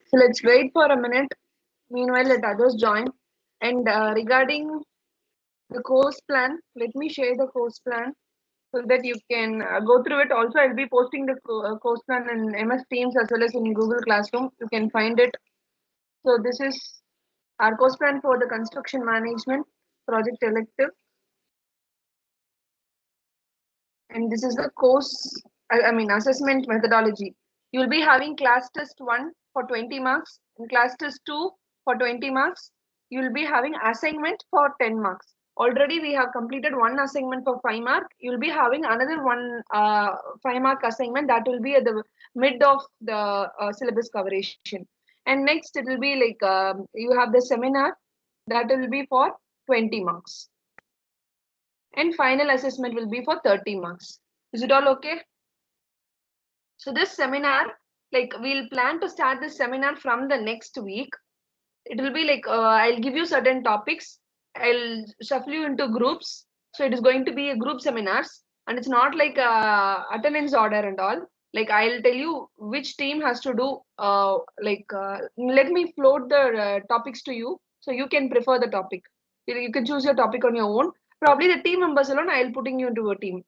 So let's wait for a minute. Meanwhile, let others join. And regarding the course plan, let me share the course plan so that you can go through it. Also, I'll be posting the course plan in MS Teams as well as in Google Classroom. You can find it. So this is our course plan for the construction management project elective. And this is the course, I mean, assessment methodology. You'll be having class test 1 for 20 marks and class test 2 for 20 marks. You'll be having assignment for 10 marks. Already we have completed one assignment for 5 mark. You'll be having another one 5 mark assignment that will be at the mid of the syllabus coverage. And next it will be like you have the seminar that will be for 20 marks. And final assessment will be for 30 marks. Is it all okay? So this seminar, like we'll plan to start this seminar from the next week. It will be like I'll give you certain topics. I'll shuffle you into groups. So it is going to be a group seminars, and it's not like attendance order and all. Like I'll tell you which team has to do. Let me float the topics to you, so you can prefer the topic. You can choose your topic on your own. Probably the team members alone, I'll putting you into a team.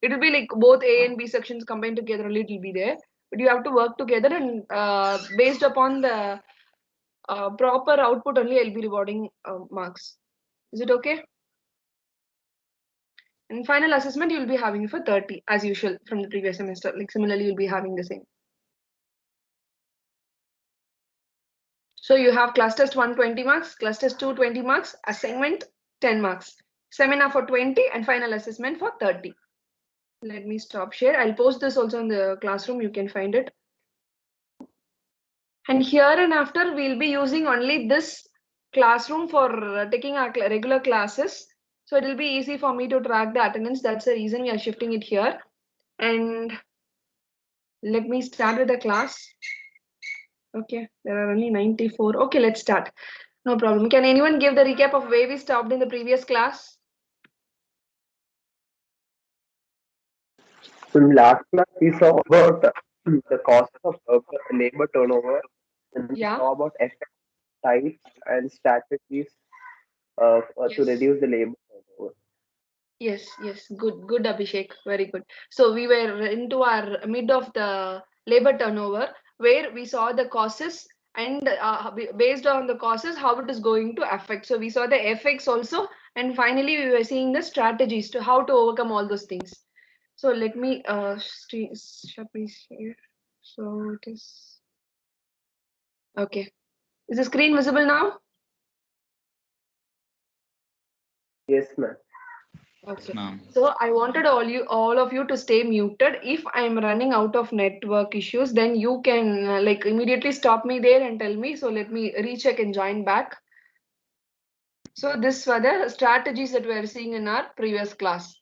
It will be like both A and B sections combined together. Only it will be there, but you have to work together and based upon the proper output only I'll be rewarding marks. Is it okay? And final assessment you'll be having for 30 as usual from the previous semester. Like similarly you'll be having the same. So you have class test 1 20 marks, class test 2 20 marks, assignment 10 marks, seminar for 20 and final assessment for 30. Let me stop share. I'll post this also in the classroom. You can find it. And here and after, we'll be using only this classroom for taking our regular classes. So it will be easy for me to track the attendance. That's the reason we are shifting it here. And let me start with the class. Okay, there are only 94. Okay, let's start. No problem. Can anyone give the recap of where we stopped in the previous class? In last class, we saw about the cost of labor turnover, and we Yeah. saw about effect types and strategies to Yes. reduce the labor turnover. Yes, good, Abhishek, very good. So we were into our mid of the labor turnover where we saw the causes and based on the causes, how it is going to affect. So we saw the effects also, and finally we were seeing the strategies to how to overcome all those things. So let me share. So it is okay. Is the screen visible now? Yes, ma'am. Okay. Ma'am. So I wanted all of you to stay muted. If I'm running out of network issues, then you can like immediately stop me there and tell me. So let me recheck and join back. So this were the strategies that we are seeing in our previous class.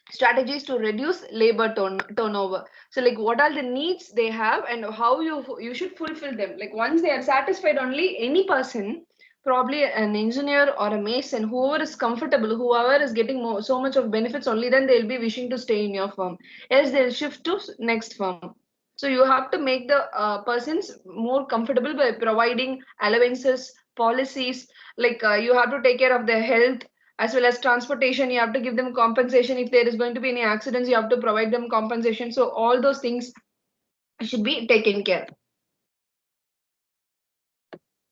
Strategies to reduce labor turnover. So like what are the needs they have and how you should fulfill them. Like once they are satisfied, only any person, probably an engineer or a mason, whoever is comfortable, whoever is getting so much of benefits, only then they'll be wishing to stay in your firm, else they'll shift to next firm. So you have to make the persons more comfortable by providing allowances, policies, like you have to take care of their health as well as transportation. You have to give them compensation. If there is going to be any accidents, you have to provide them compensation. So all those things should be taken care.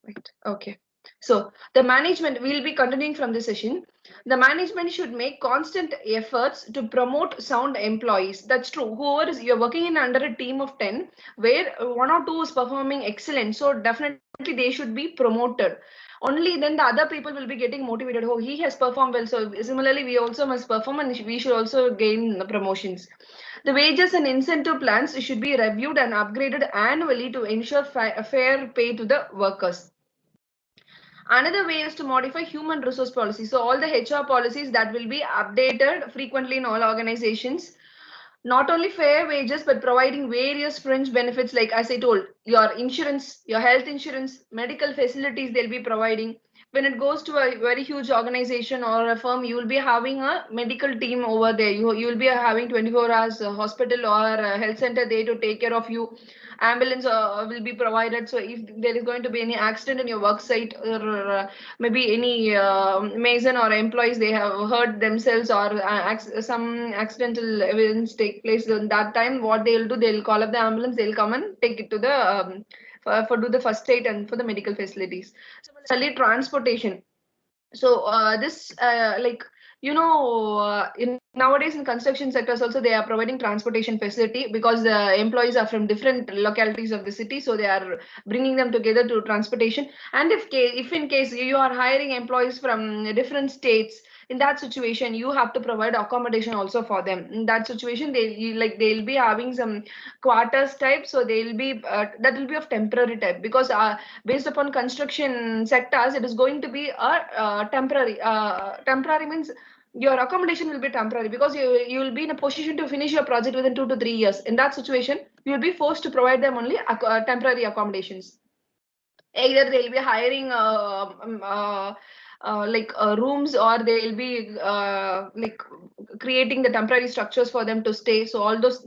Right. Okay. So the management, we'll be continuing from this session. The management should make constant efforts to promote sound employees. That's true. Whoever is, you're working in under a team of 10, where one or two is performing excellent. So definitely they should be promoted. Only then the other people will be getting motivated. Oh, he has performed well. So similarly, we also must perform and we should also gain promotions. The wages and incentive plans should be reviewed and upgraded annually to ensure fair pay to the workers. Another way is to modify human resource policies. So all the HR policies that will be updated frequently in all organizations. Not only fair wages, but providing various fringe benefits, like as I told, your insurance, your health insurance, medical facilities they'll be providing. when it goes to a very huge organization or a firm, you will be having a medical team over there. You will be having 24 hours hospital or health center there to take care of you. Ambulance will be provided. So if there is going to be any accident in your work site, or maybe any mason or employees, they have hurt themselves, or some accidental events take place, in that time what they'll do, they'll call up the ambulance, they'll come and take it to the for do the first aid and for the medical facilities. Similarly, transportation. So this like, nowadays in construction sectors also, they are providing transportation facility, because the employees are from different localities of the city, so they are bringing them together to transportation. And if in case you are hiring employees from different states, in that situation you have to provide accommodation also for them. In that situation, they'll be having some quarters type, so they'll be that will be of temporary type, because based upon construction sectors, it is going to be a temporary. Temporary means your accommodation will be temporary, because you will be in a position to finish your project within 2 to 3 years. In that situation, you will be forced to provide them only temporary accommodations. Either they'll be hiring rooms, or they'll be creating the temporary structures for them to stay. So all those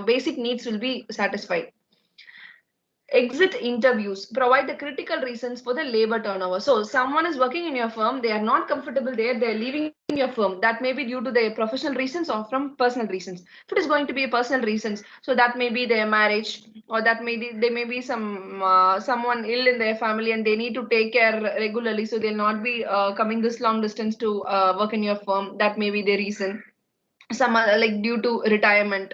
basic needs will be satisfied. Exit interviews provide the critical reasons for the labor turnover. So someone is working in your firm, they are not comfortable there, they're leaving your firm. That may be due to their professional reasons or from personal reasons. If it is going to be personal reasons, so that may be their marriage, or that may be, there may be someone ill in their family and they need to take care regularly, so they'll not be coming this long distance to work in your firm. That may be the reason. Some are like due to retirement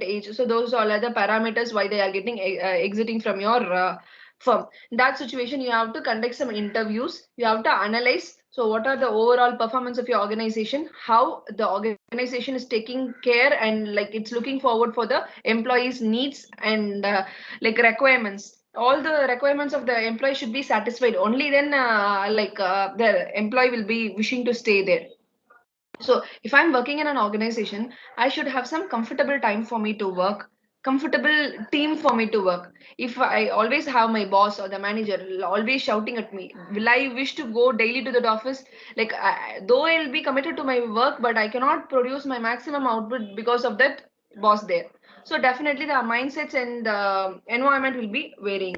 age. So those all are the parameters why they are getting exiting from your firm. In that situation, you have to conduct some interviews, you have to analyze, so what are the overall performance of your organization, how the organization is taking care, and like it's looking forward for the employees needs, and requirements. All the requirements of the employee should be satisfied, only then the employee will be wishing to stay there. So if I'm working in an organization, I should have some comfortable time for me to work, comfortable team for me to work. If I always have my boss or the manager always shouting at me, will I wish to go daily to that office? Like, though I'll be committed to my work, but I cannot produce my maximum output because of that boss there. So definitely the mindsets and environment will be varying.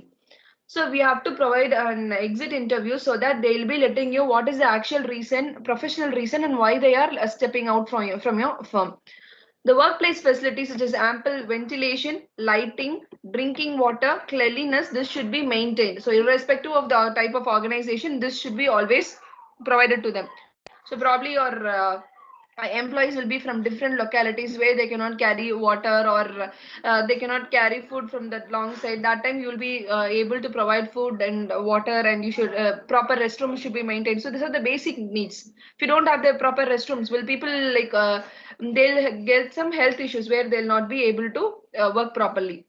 So we have to provide an exit interview, so that they'll be letting you what is the actual reason, professional reason, and why they are stepping out from your firm. The workplace facilities such as ample ventilation, lighting, drinking water, cleanliness, this should be maintained. So irrespective of the type of organization, this should be always provided to them. So probably your employees will be from different localities where they cannot carry water, or they cannot carry food from that long side. That time you will be able to provide food and water, and you should proper restrooms should be maintained. So these are the basic needs. If you don't have the proper restrooms, will people they'll get some health issues where they'll not be able to work properly.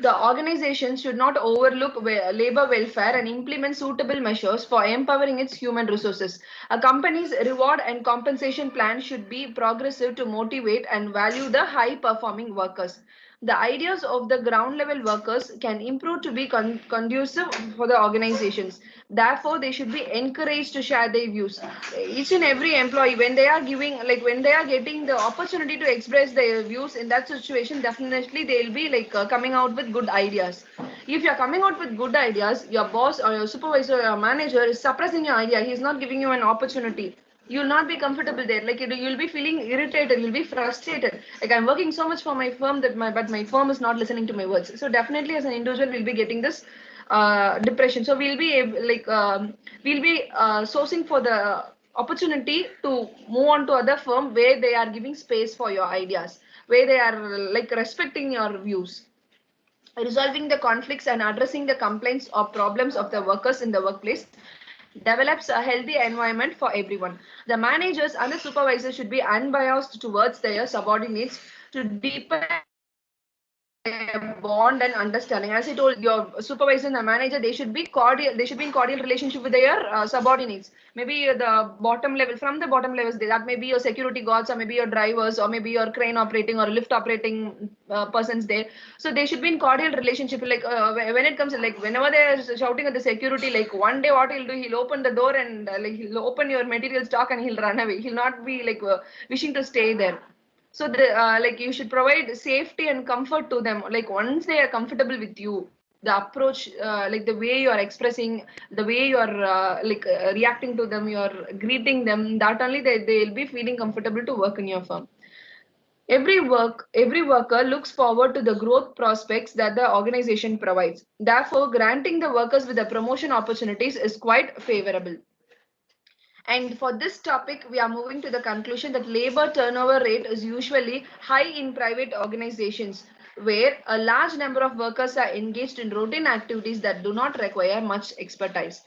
The organization should not overlook labor welfare and implement suitable measures for empowering its human resources. A company's reward and compensation plan should be progressive to motivate and value the high performing workers. The ideas of the ground level workers can improve to be conducive for the organizations. Therefore, they should be encouraged to share their views. Each and every employee, when they are giving, like when they are getting the opportunity to express their views, in that situation, definitely they'll be coming out with good ideas. If you're coming out with good ideas, your boss or your supervisor or your manager is suppressing your idea, he's not giving you an opportunity, you'll not be comfortable there. Like you'll be feeling irritated, you'll be frustrated. Like I'm working so much for my firm, but my firm is not listening to my words. So definitely as an individual, we'll be getting this depression. So we'll be we'll be sourcing for the opportunity to move on to other firm where they are giving space for your ideas, where they are respecting your views. Resolving the conflicts and addressing the complaints or problems of the workers in the workplace develops a healthy environment for everyone. The managers and the supervisors should be unbiased towards their subordinates to deepen and strengthen the bond and understanding. As I told, your supervisor and the manager, they should be cordial. They should be in cordial relationship with their subordinates. Maybe the bottom level, from the bottom levels, that may be your security guards, or maybe your drivers, or maybe your crane operating or lift operating persons there. So they should be in cordial relationship. Like when it comes, like whenever they are shouting at the security, like one day what he'll do, he'll open the door and like he'll open your material stock and he'll run away. He'll not be like wishing to stay there. So the like you should provide safety and comfort to them. Like once they are comfortable with you, the approach, like the way you are expressing, the way you are reacting to them, you are greeting them, that only they'll be feeling comfortable to work in your firm. Every worker looks forward to the growth prospects that the organization provides. Therefore, granting the workers with the promotion opportunities is quite favorable. And for this topic, we are moving to the conclusion that labor turnover rate is usually high in private organizations where a large number of workers are engaged in routine activities that do not require much expertise.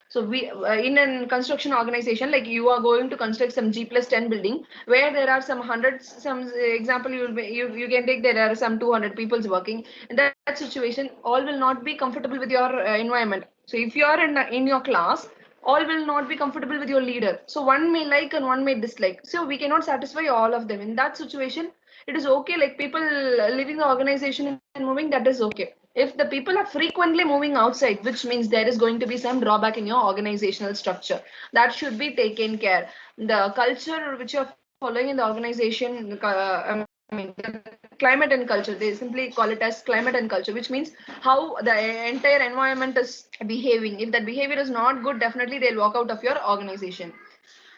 So we in a construction organization, like you are going to construct some G+10 building where there are some hundreds, some example you can take, there are some 200 people working. In that situation, all will not be comfortable with your environment. So if you are in your class, all will not be comfortable with your leader. So one may like and one may dislike. So we cannot satisfy all of them. In that situation, it is okay. Like people leaving the organization and moving, that is okay. If the people are frequently moving outside, which means there is going to be some drawback in your organizational structure, that should be taken care. The culture which you're following in the organization, the climate and culture, they simply call it as climate and culture, which means how the entire environment is behaving. If that behavior is not good, definitely they'll walk out of your organization.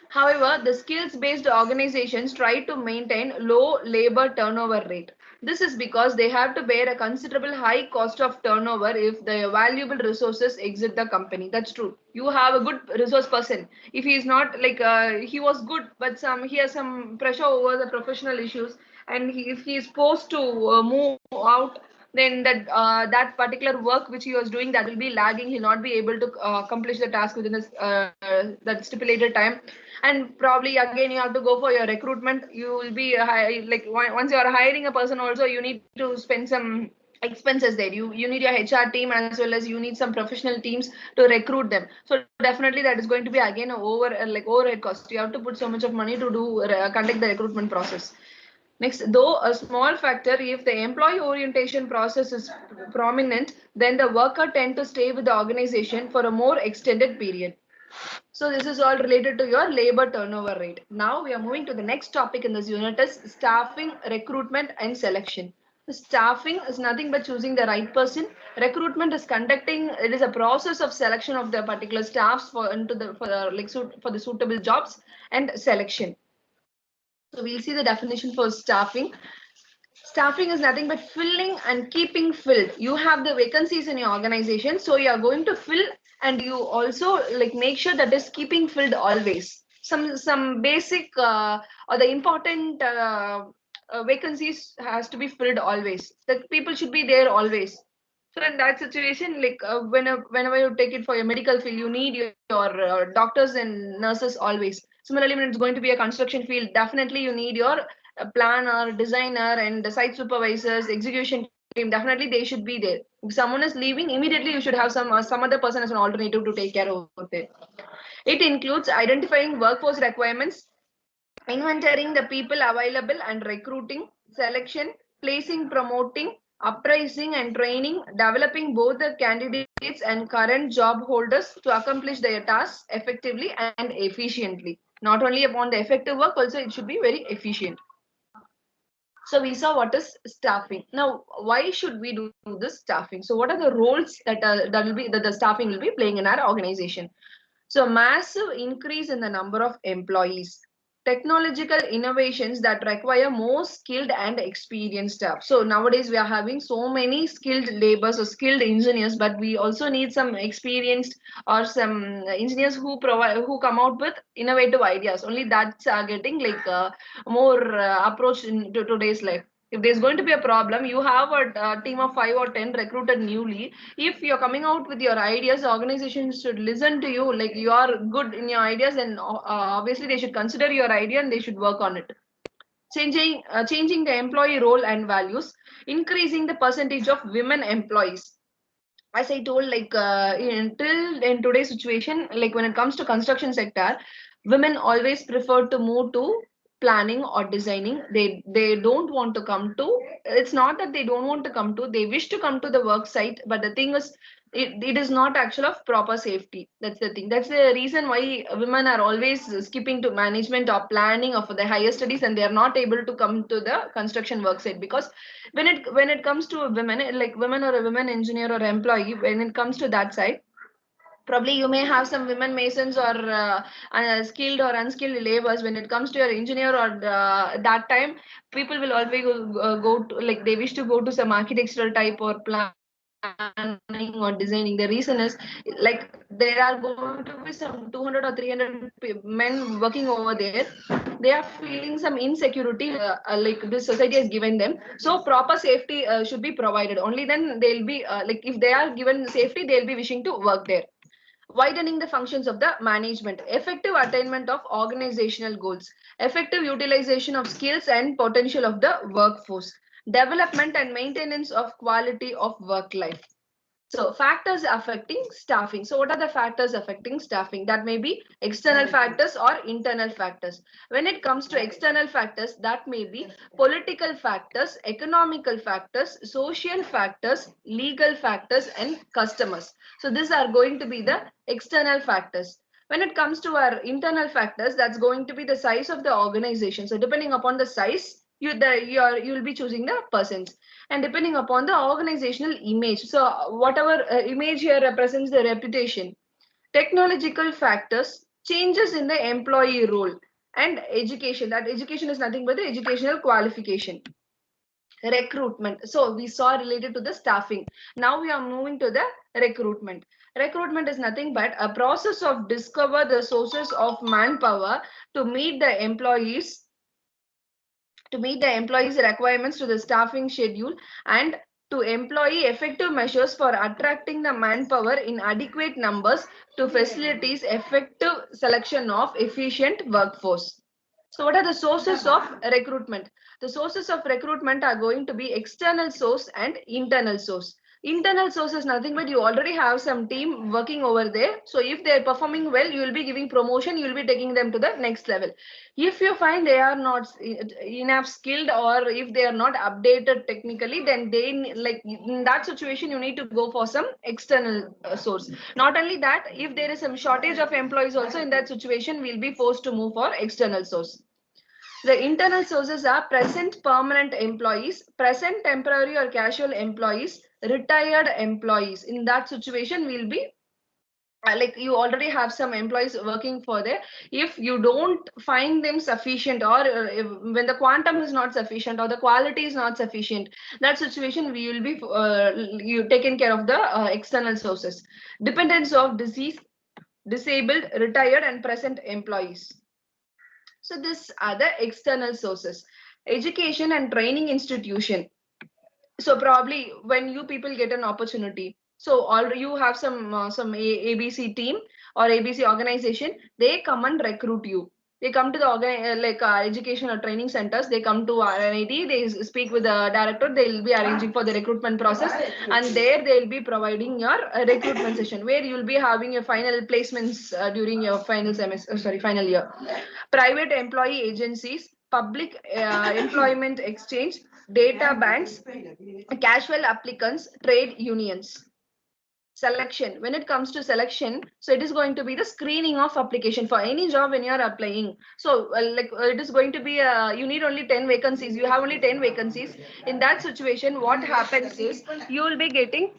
However, the skills-based organizations try to maintain low labor turnover rate. This is because they have to bear a considerable high cost of turnover if the valuable resources exit the company. That's true. You have a good resource person. If he is not like he was good, but he has some pressure over the professional issues, and if he is forced to move out, then that particular work which he was doing, that will be lagging. He'll not be able to accomplish the task within that stipulated time. And probably again you have to go for your recruitment. You will be like once you are hiring a person also, you need to spend some expenses there. You need your HR team, as well as you need some professional teams to recruit them. So definitely that is going to be again overhead cost. You have to put so much of money to conduct the recruitment process. Next, though a small factor, if the employee orientation process is prominent, then the worker tend to stay with the organization for a more extended period. So this is all related to your labor turnover rate. Now we are moving to the next topic in this unit is staffing, recruitment and selection. Staffing is nothing but choosing the right person. Recruitment is conducting, it is a process of selection of the particular staffs for the suitable jobs. And selection. So we'll see the definition for staffing. Staffing is nothing but filling and keeping filled. You have the vacancies in your organization, so you are going to fill, and you also like make sure that is keeping filled always. Some basic or the important vacancies has to be filled always. The people should be there always. So in that situation, like whenever you take it for your medical field, you need your doctors and nurses always. Similarly, when it's going to be a construction field, definitely you need your planner, designer, and the site supervisors, execution team. Definitely they should be there. If someone is leaving, immediately you should have some other person as an alternative to take care of it. It includes identifying workforce requirements, inventorying the people available and recruiting, selection, placing, promoting, appraising and training, developing both the candidates and current job holders to accomplish their tasks effectively and efficiently. Not only upon the effective work, also it should be very efficient. So we saw what is staffing. Now, why should we do this staffing? So what are the roles that the staffing will be playing in our organization? So massive increase in the number of employees, technological innovations that require more skilled and experienced staff. So nowadays we are having so many skilled laborers or skilled engineers, but we also need some experienced or some engineers who come out with innovative ideas. Only that's getting like more approach in today's life. If there's going to be a problem, you have a team of 5 or 10 recruited newly. If you're coming out with your ideas, the organization should listen to you. Like you are good in your ideas, and obviously they should consider your idea and they should work on it. changing the employee role and values, increasing the percentage of women employees. As I told, like until in today's situation, like when it comes to construction sector, women always prefer to move to planning or designing. They don't want to come to. It's not that they don't want to come to. They wish to come to the work site, but the thing is, it is not actual of proper safety. That's the thing. That's the reason why women are always skipping to management or planning or for the higher studies, and they are not able to come to the construction work site. Because when it comes to women, like women or a women engineer or employee, when it comes to that side, probably you may have some women masons or skilled or unskilled laborers. When it comes to your engineer or that time, people will always go to, like they wish to go to some architectural type or planning or designing. The reason is, like there are going to be some 200 or 300 men working over there. They are feeling some insecurity, like this society has given them. So proper safety should be provided. Only then they'll be like, if they are given safety, they'll be wishing to work there. Widening the functions of the management, effective attainment of organizational goals, effective utilization of skills and potential of the workforce, development and maintenance of quality of work life. So factors affecting staffing. So what are the factors affecting staffing? That may be external factors or internal factors. When it comes to external factors, that may be political factors, economical factors, social factors, legal factors, and customers. So these are going to be the external factors. When it comes to our internal factors, that's going to be the size of the organization. So depending upon the size, you'll be choosing the persons, and depending upon the organizational image. So whatever image here represents the reputation. Technological factors, changes in the employee role, and education. That education is nothing but the educational qualification. Recruitment. So we saw related to the staffing. Now we are moving to the recruitment. Recruitment is nothing but a process of discover the sources of manpower to meet the employees requirements to the staffing schedule, and to employ effective measures for attracting the manpower in adequate numbers to facilities effective selection of efficient workforce. So what are the sources of recruitment? The sources of recruitment are going to be external source and internal source. Internal source is nothing but you already have some team working over there. So if they are performing well, you will be giving promotion, you will be taking them to the next level. If you find they are not enough skilled, or if they are not updated technically, then they, like in that situation, you need to go for some external source. Not only that, if there is some shortage of employees also, in that situation we'll be forced to move for external source. The internal sources are present permanent employees, present temporary or casual employees, retired employees. In that situation, we'll be like you already have some employees working for there. If you don't find them sufficient, or when the quantum is not sufficient or the quality is not sufficient, that situation we will be you taken care of the external sources. Dependence of disease, disabled, retired, and present employees. So these are the external sources. Education and training institution. So probably when you people get an opportunity, so all you have some ABC team or ABC organization, they come and recruit you. They come to the education or training centers. They come to RNIT. They speak with the director. They will be arranging for the recruitment process, and there they will be providing your recruitment session, where you will be having your final placements during your final semester. Sorry, final year. Private employee agencies, public employment exchange, data banks, casual applicants, trade unions. Selection. When it comes to selection, so it is going to be the screening of application for any job when you are applying. So it is going to be you need only 10 vacancies, you have only 10 vacancies. In that situation, what happens is you will be getting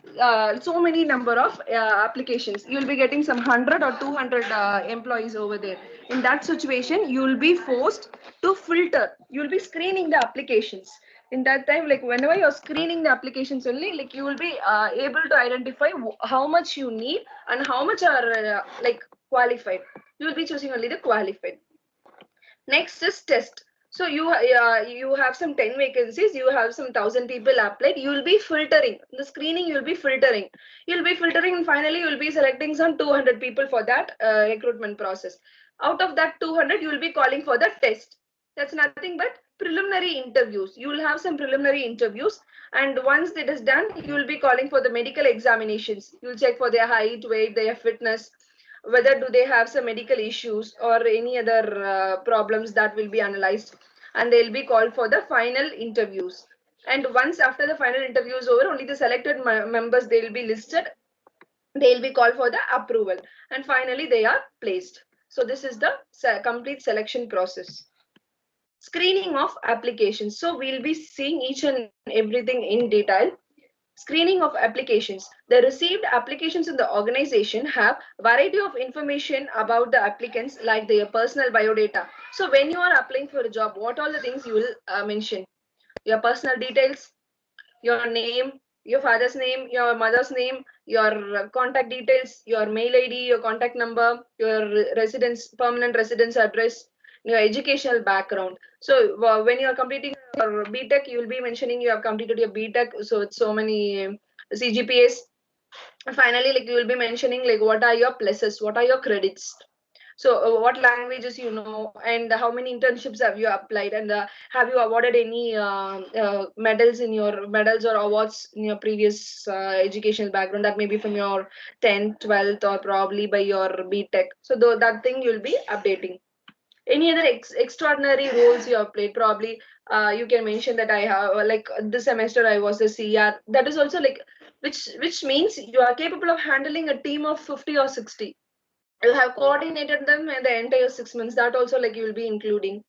so many number of applications. You will be getting some 100 or 200 employees over there. In that situation, you will be forced to filter. You will be screening the applications. In that time, like whenever you're screening the applications only, like you will be able to identify how much you need and how much are like qualified. You will be choosing only the qualified. Next is test. So you have some 10 vacancies, you have some 1,000 people applied. You will be filtering the screening. You'll be filtering and finally you will be selecting some 200 people for that recruitment process. Out of that 200, you will be calling for the test. That's nothing but preliminary interviews. You will have some preliminary interviews, and once it is done, you will be calling for the medical examinations. You will check for their height, weight, their fitness, whether do they have some medical issues or any other problems that will be analyzed, and they'll be called for the final interviews. And once after the final interview is over, only the selected members they will be listed, they'll be called for the approval, and finally they are placed. So this is the complete selection process. Screening of applications. So we'll be seeing each and everything in detail. Screening of applications. The received applications in the organization have variety of information about the applicants, like their personal biodata. So when you are applying for a job, what all the things you will mention? Your personal details, your name, your father's name, your mother's name, your contact details, your mail ID, your contact number, your residence, permanent residence address, your educational background. So when you are completing your BTech, you will be mentioning you have completed your BTech. So it's so many CGPAs. Finally, like you will be mentioning like what are your pluses, what are your credits. So what languages you know, and how many internships have you applied, and have you awarded any medals in your medals or awards in your previous educational background, that may be from your 10th, 12th, or probably by your BTech. So that thing you'll be updating. Any other extraordinary roles you have played, probably you can mention that I have like this semester I was a CR. That is also like, which means you are capable of handling a team of 50 or 60. You have coordinated them in the entire 6 months. That also like you will be including.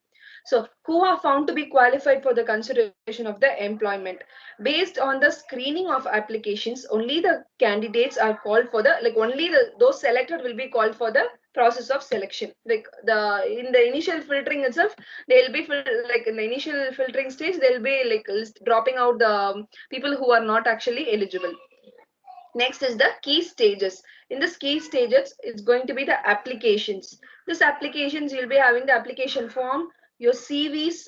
So who are found to be qualified for the consideration of the employment. Based on the screening of applications, only the candidates are called for the, like only those selected will be called for the process of selection. Like in the initial filtering itself, they'll be like in the initial filtering stage, they'll be like dropping out the people who are not actually eligible. Next is the key stages. In this key stages, it's going to be the applications. This applications, you'll be having the application form, your CVs,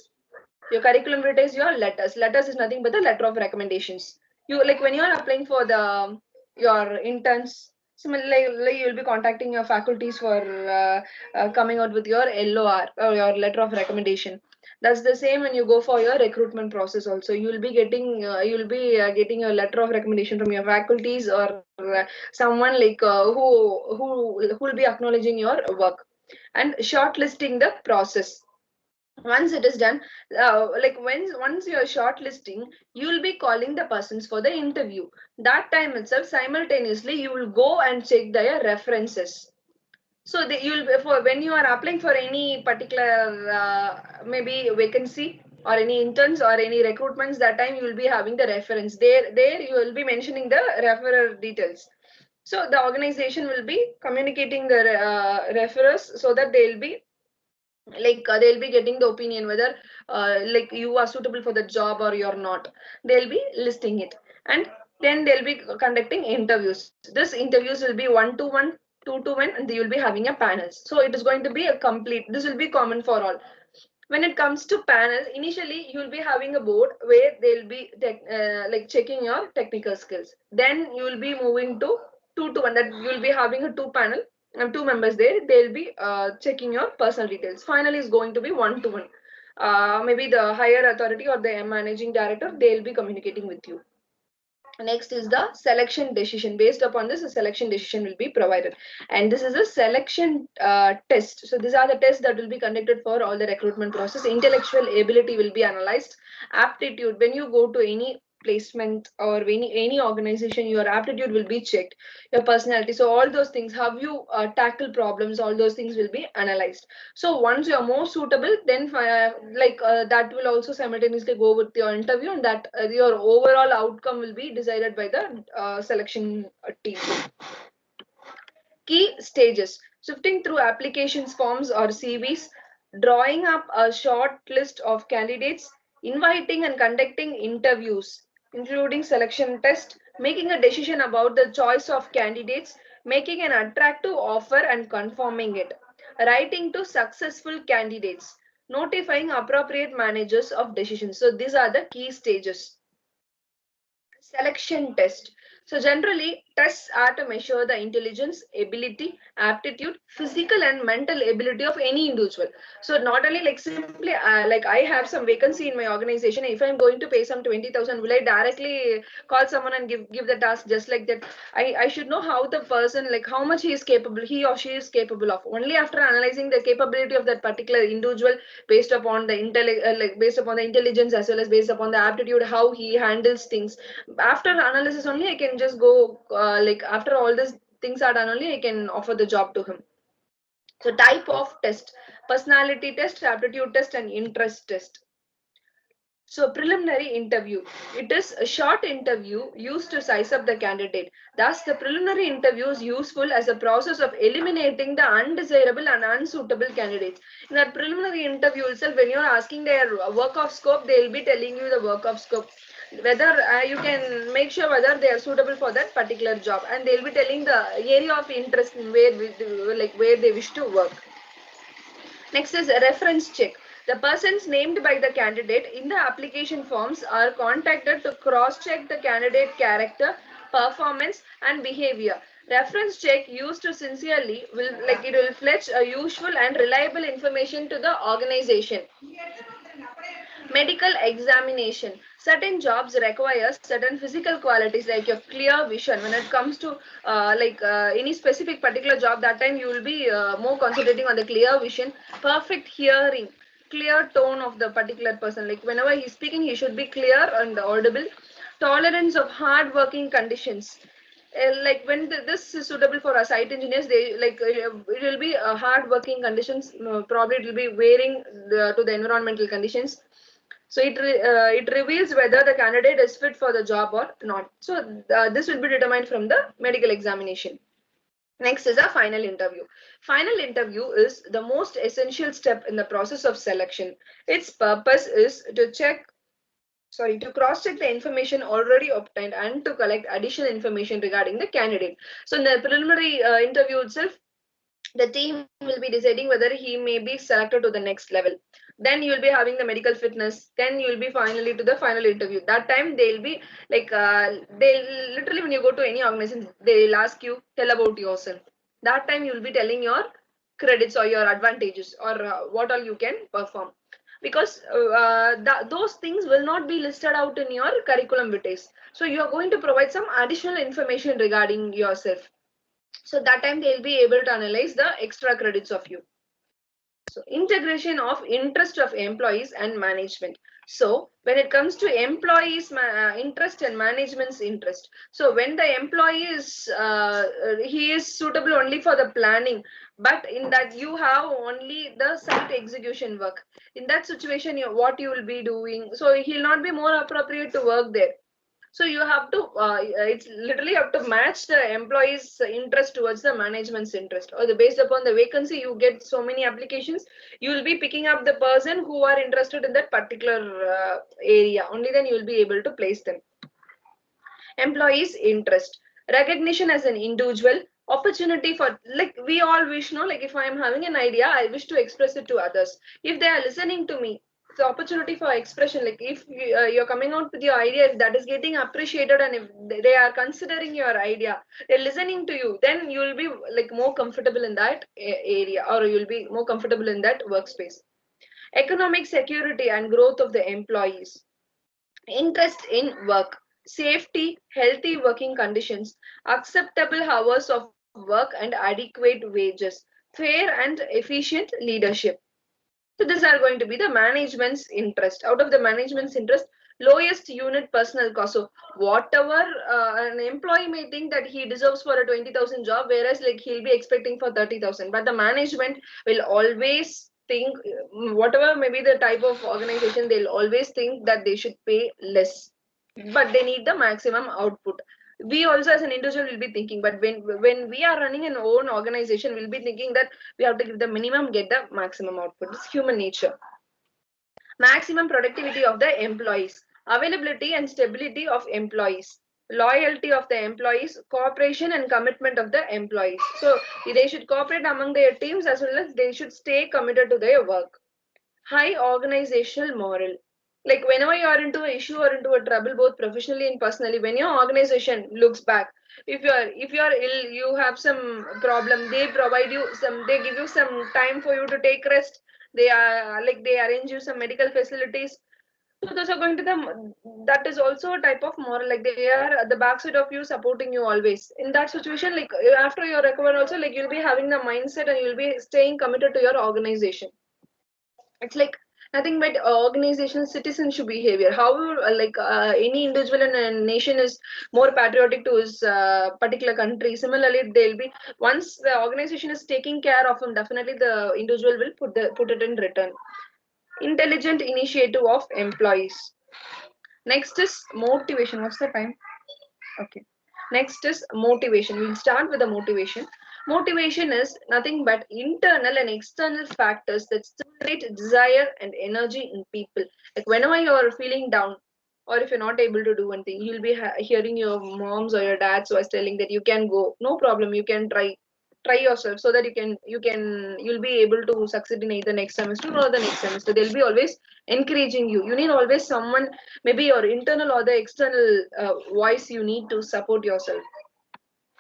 your curriculum vitae, your letters. Letters is nothing but the letter of recommendations. You like when you are applying for the your interns. Similarly, you'll be contacting your faculties for coming out with your LOR or your letter of recommendation. That's the same when you go for your recruitment process. Also, you'll be getting a letter of recommendation from your faculties or someone like who will be acknowledging your work, and shortlisting the process. Once it is done, like once you are shortlisting, you will be calling the persons for the interview. That time itself, simultaneously you will go and check their references. So you'll for when you are applying for any particular maybe vacancy or any interns or any recruitments, that time you will be having the reference. There you will be mentioning the referrer details. So the organization will be communicating the referrers, so that they'll be like they'll be getting the opinion whether like you are suitable for the job or you're not. They'll be listing it, and then they'll be conducting interviews. This interviews will be 1-to-1, 2-to-1, and you'll be having a panels. So it is going to be a complete, this will be common for all. When it comes to panel, initially you'll be having a board where they'll be like checking your technical skills. Then you will be moving to 2-to-1, that you'll be having a two panel and two members there. They'll be checking your personal details. Finally is going to be 1-to-1. Maybe the higher authority or the managing director, they'll be communicating with you. Next is the selection decision. Based upon this, a selection decision will be provided, and this is a selection test. So these are the tests that will be conducted for all the recruitment process. Intellectual ability will be analyzed. Aptitude, when you go to any placement or any organization, your aptitude will be checked. Your personality, so all those things, how you tackle problems, all those things will be analyzed. So once you are more suitable, then that will also simultaneously go with your interview, and that your overall outcome will be decided by the selection team. Key stages: sifting through applications forms or CVs, drawing up a short list of candidates, inviting and conducting interviews, including selection test, making a decision about the choice of candidates, making an attractive offer and confirming it, writing to successful candidates, notifying appropriate managers of decisions. So these are the key stages. Selection test. So generally, tests are to measure the intelligence, ability, aptitude, physical and mental ability of any individual. So not only like simply like I have some vacancy in my organization, if I'm going to pay some 20,000, will I directly call someone and give the task just like that? I should know how the person, like how much he is capable, he or she is capable of. Only after analyzing the capability of that particular individual based upon the like based upon the intelligence as well as based upon the aptitude, how he handles things. After analysis only I can just go like after all these things are done only I can offer the job to him. So type of test: personality test, aptitude test, and interest test. So preliminary interview. It is a short interview used to size up the candidate. Thus, the preliminary interview is useful as a process of eliminating the undesirable and unsuitable candidates. In that preliminary interview itself, when you're asking their work of scope, they'll be telling you the work of scope. Whether you can make sure whether they are suitable for that particular job, and they'll be telling the area of interest in where like where they wish to work. Next is a reference check. The persons named by the candidate in the application forms are contacted to cross-check the candidate character, performance, and behavior. Reference check used to sincerely will like it will fetch a useful and reliable information to the organization. Medical examination. Certain jobs require certain physical qualities like your clear vision. When it comes to any specific particular job, that time you will be more concentrating on the clear vision, perfect hearing, clear tone of the particular person. Like whenever he's speaking, he should be clear and audible. Tolerance of hard working conditions. Like when this is suitable for our site engineers, they like it will be hard working conditions. Probably it will be wearing to the environmental conditions. So it reveals whether the candidate is fit for the job or not. So this will be determined from the medical examination. Next is a final interview. Final interview is the most essential step in the process of selection. Its purpose is to cross check the information already obtained and to collect additional information regarding the candidate. So in the preliminary interview itself, the team will be deciding whether he may be selected to the next level. Then you will be having the medical fitness, then you will be finally to the final interview. That time they'll be like they'll literally, when you go to any organization, they'll ask you tell about yourself. That time you will be telling your credits or your advantages or what all you can perform, because those things will not be listed out in your curriculum vitae. So you are going to provide some additional information regarding yourself. So that time they'll be able to analyze the extra credits of you. So integration of interest of employees and management. So when it comes to employees interest and management's interest, so when the employee is he is suitable only for the planning, but in that you have only the site execution work. In that situation, what you will be doing, so he'll not be more appropriate to work there. So you have to it's literally have to match the employee's interest towards the management's interest, or the based upon the vacancy you get so many applications, you will be picking up the person who are interested in that particular area. Only then you will be able to place them. Employees interest, recognition as an individual, opportunity for, like we all wish, no, like if I am having an idea, I wish to express it to others. If they are listening to me, the opportunity for expression, like if you're coming out with your idea, if that is getting appreciated and if they are considering your idea, they're listening to you, then you will be like more comfortable in that area, or you'll be more comfortable in that workspace. Economic security and growth of the employees, interest in work, safety, healthy working conditions, acceptable hours of work and adequate wages, fair and efficient leadership. So these are going to be the management's interest. Out of the management's interest, lowest unit personal cost. So whatever an employee may think that he deserves for a 20,000 job, whereas like he'll be expecting for 30,000, but the management will always think whatever maybe the type of organization, they'll always think that they should pay less, but they need the maximum output. We also as an individual will be thinking, but when we are running an own organization, we'll be thinking that we have to give the minimum, get the maximum output. It's human nature. Maximum productivity of the employees, availability and stability of employees, loyalty of the employees, cooperation and commitment of the employees. So they should cooperate among their teams as well as they should stay committed to their work. High organizational moral. Like whenever you are into an issue or into a trouble, both professionally and personally, when your organization looks back, if you are ill, you have some problem, they provide you some, they give you some time for you to take rest. They are like they arrange you some medical facilities. So those are going to the, that is also a type of moral, like they are at the backside of you, supporting you always. In that situation, like after you recover also, like you'll be having the mindset and you'll be staying committed to your organization. It's like nothing but organizational citizenship behavior. How any individual in a nation is more patriotic to his particular country, similarly they'll be, once the organization is taking care of him, definitely the individual will put it in return. Intelligent initiative of employees. Next is motivation. What's the time? Okay. Next is motivation. We'll start with the motivation. Motivation is nothing but internal and external factors that stimulate desire and energy in people. Like whenever you're feeling down, or if you're not able to do one thing, you'll be hearing your moms or your dads who are telling that you can go, no problem, you can try yourself, so that you'll be able to succeed in either next semester or the next semester. They'll be always encouraging you. You need always someone, maybe your internal or the external voice, you need to support yourself.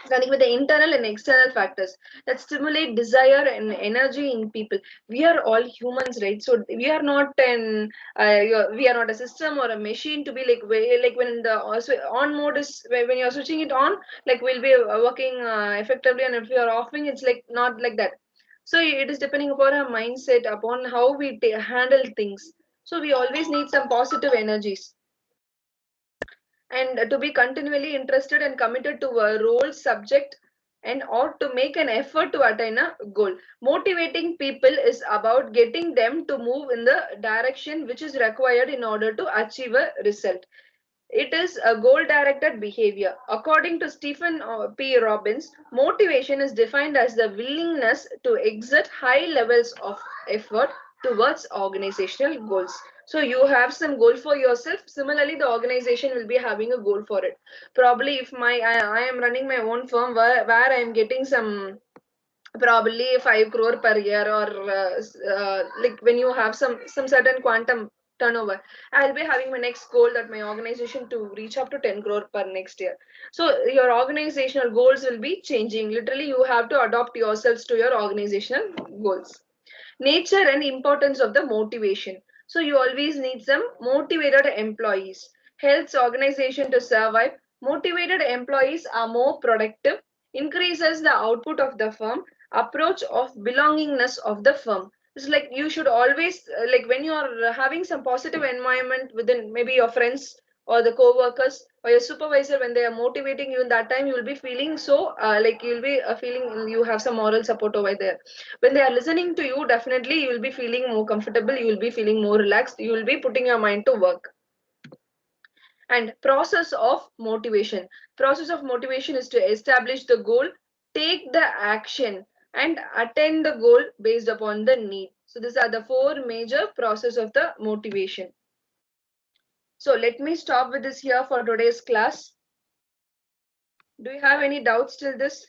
Starting with the internal and external factors that stimulate desire and energy in people. We are all humans, right? So we are not we are not a system or a machine to be like like when the also on mode is, when you're switching it on, like we'll be working effectively, and if you are offing, it's like not like that. So it is depending upon our mindset, upon how we handle things. So we always need some positive energies, and to be continually interested and committed to a role, subject, and or to make an effort to attain a goal. Motivating people is about getting them to move in the direction which is required in order to achieve a result. It is a goal directed behavior. According to Stephen P. Robbins, motivation is defined as the willingness to exert high levels of effort towards organizational goals. So you have some goal for yourself. Similarly, the organization will be having a goal for it. Probably, if I am running my own firm where I am getting some probably 5 crore per year, or like when you have some certain quantum turnover, I'll be having my next goal that my organization to reach up to 10 crore per next year. So your organizational goals will be changing. Literally, you have to adopt yourselves to your organizational goals. Nature and importance of the motivation. So you always need some motivated employees. Helps organization to survive. Motivated employees are more productive, increases the output of the firm, approach of belongingness of the firm. It's like you should always like when you are having some positive environment within maybe your friends or the co-workers or your supervisor, when they are motivating you, in that time you will be feeling so like you'll be feeling you have some moral support over there. When they are listening to you, definitely you will be feeling more comfortable, you will be feeling more relaxed, you will be putting your mind to work. And process of motivation is to establish the goal, take the action, and attain the goal based upon the need. So these are the four major process of the motivation. So let me stop with this here for today's class. Do you have any doubts till this?